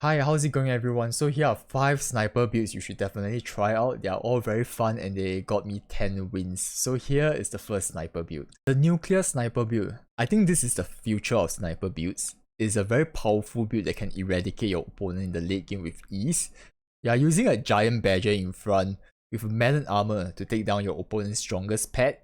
Hi, how's it going everyone? So here are 5 sniper builds you should definitely try out. They are all very fun and they got me 10 wins. So here is the first sniper build. The nuclear sniper build. I think this is the future of sniper builds. It's a very powerful build that can eradicate your opponent in the late game with ease. You are using a giant badger in front with melon armor to take down your opponent's strongest pet.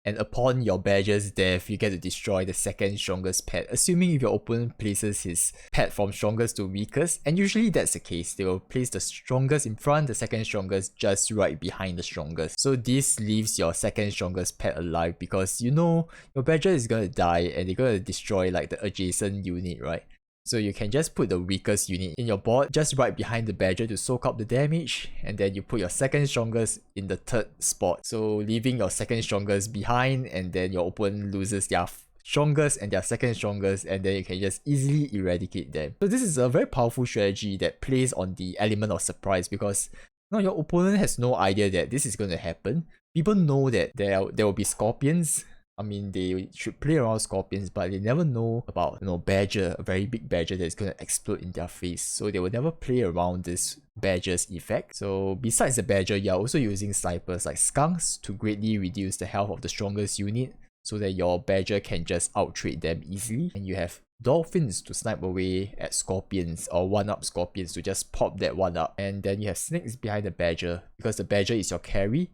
And upon your badger's death, you get to destroy the second strongest pet, assuming if your opponent places his pet from strongest to weakest, and usually that's the case. They will place the strongest in front, the second strongest just right behind the strongest. So this leaves your second strongest pet alive because you know your badger is gonna die and they're gonna destroy like the adjacent unit, right? So you can just put the weakest unit in your board just right behind the badger to soak up the damage, and then you put your second strongest in the third spot. So leaving your second strongest behind, and then your opponent loses their strongest and their second strongest, and then you can just easily eradicate them. So this is a very powerful strategy that plays on the element of surprise because now your opponent has no idea that this is going to happen. People know that there will be scorpions. I mean, they should play around scorpions, but they never know about, badger, a very big badger that's gonna explode in their face. So they will never play around this badger's effect. So besides the badger, you're also using snipers like skunks to greatly reduce the health of the strongest unit so that your badger can just out-trade them easily. And you have dolphins to snipe away at scorpions or one-up scorpions to just pop that one-up. And then you have snakes behind the badger because the badger is your carry.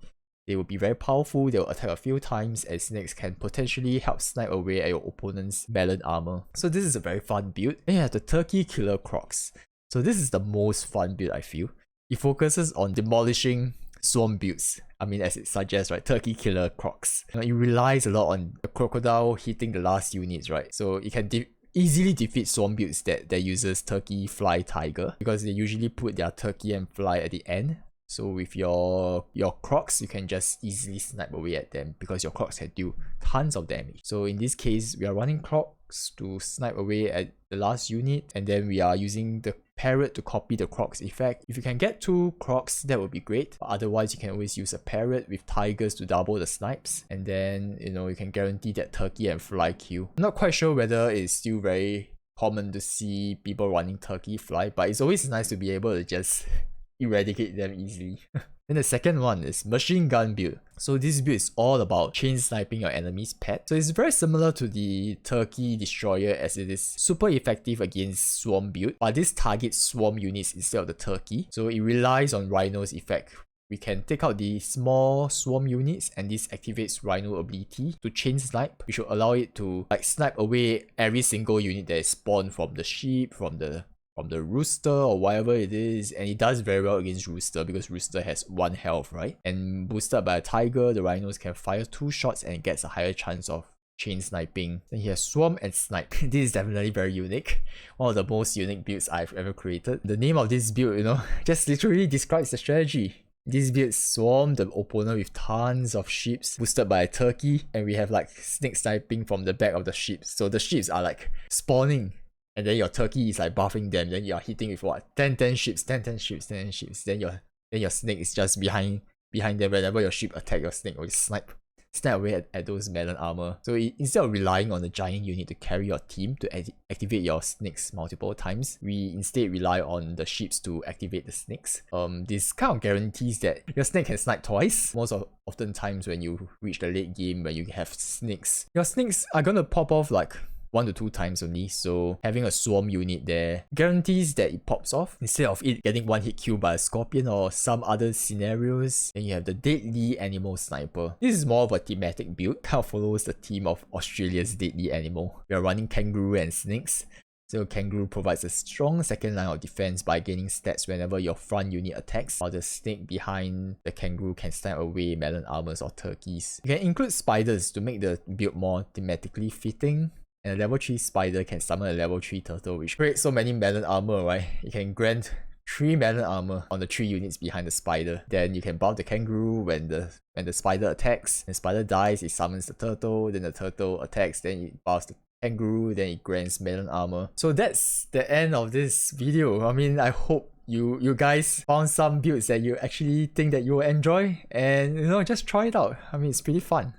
They will be very powerful, they will attack a few times, and snakes can potentially help snipe away at your opponent's melon armor. So this is a very fun build. Then you have the turkey killer crocs. So this is the most fun build I feel. It focuses on demolishing swarm builds. I mean, as it suggests, right? Turkey killer crocs. It relies a lot on the crocodile hitting the last units, right? So it can easily defeat swarm builds that uses turkey, fly, tiger because they usually put their turkey and fly at the end. So with your crocs, you can just easily snipe away at them because your crocs can do tons of damage. So in this case, we are running crocs to snipe away at the last unit, and then we are using the parrot to copy the crocs effect. If you can get 2 crocs, that would be great. But otherwise, you can always use a parrot with tigers to double the snipes, and then you can guarantee that turkey and fly kill. I'm not quite sure whether it's still very common to see people running turkey fly, but it's always nice to be able to just eradicate them easily. Then the second one is machine gun build. So this build is all about chain sniping your enemy's pet. So it's very similar to the turkey destroyer as it is super effective against swarm build, but this targets swarm units instead of the turkey. So it relies on Rhino's effect. We can take out the small swarm units, and this activates Rhino ability to chain snipe, which will allow it to snipe away every single unit that is spawned from the sheep, from the rooster or whatever it is. And it does very well against rooster because rooster has 1 health, right? And boosted by a tiger, the rhinos can fire 2 shots and it gets a higher chance of chain sniping. Then he has swarm and snipe. This is definitely very unique. One of the most unique builds I've ever created. The name of this build, just literally describes the strategy. This build swarm the opponent with tons of sheep boosted by a turkey, and we have snake sniping from the back of the sheep. So the sheep are spawning, and then your turkey is buffing them. Then you are hitting with what? 10 ships, 10 ships, 10 ships. Then your snake is just behind them. Whenever your sheep attack, your snake will snipe away at those melon armor. So instead of relying on the giant unit to carry your team to activate your snakes multiple times, we instead rely on the ships to activate the snakes. This kind of guarantees that your snake can snipe twice. Oftentimes when you reach the late game, when you have snakes, your snakes are gonna pop off 1 to 2 times only, so having a swarm unit there guarantees that it pops off instead of it getting 1-hit killed by a scorpion or some other scenarios. Then you have the deadly animal sniper. This is more of a thematic build, kind of follows the theme of Australia's deadly animal. We are running kangaroo and snakes. So kangaroo provides a strong second line of defense by gaining stats whenever your front unit attacks, while the snake behind the kangaroo can snipe away melon armors or turkeys. You can include spiders to make the build more thematically fitting. And a level 3 spider can summon a level 3 turtle, which creates so many melon armor, right? You can grant 3 melon armor on the 3 units behind the spider. Then you can buff the kangaroo when the spider attacks. When the spider dies, it summons the turtle. Then the turtle attacks, then it buffs the kangaroo, then it grants melon armor. So that's the end of this video. I mean, I hope you guys found some builds that you actually think that you will enjoy, and just try it out. I mean, it's pretty fun.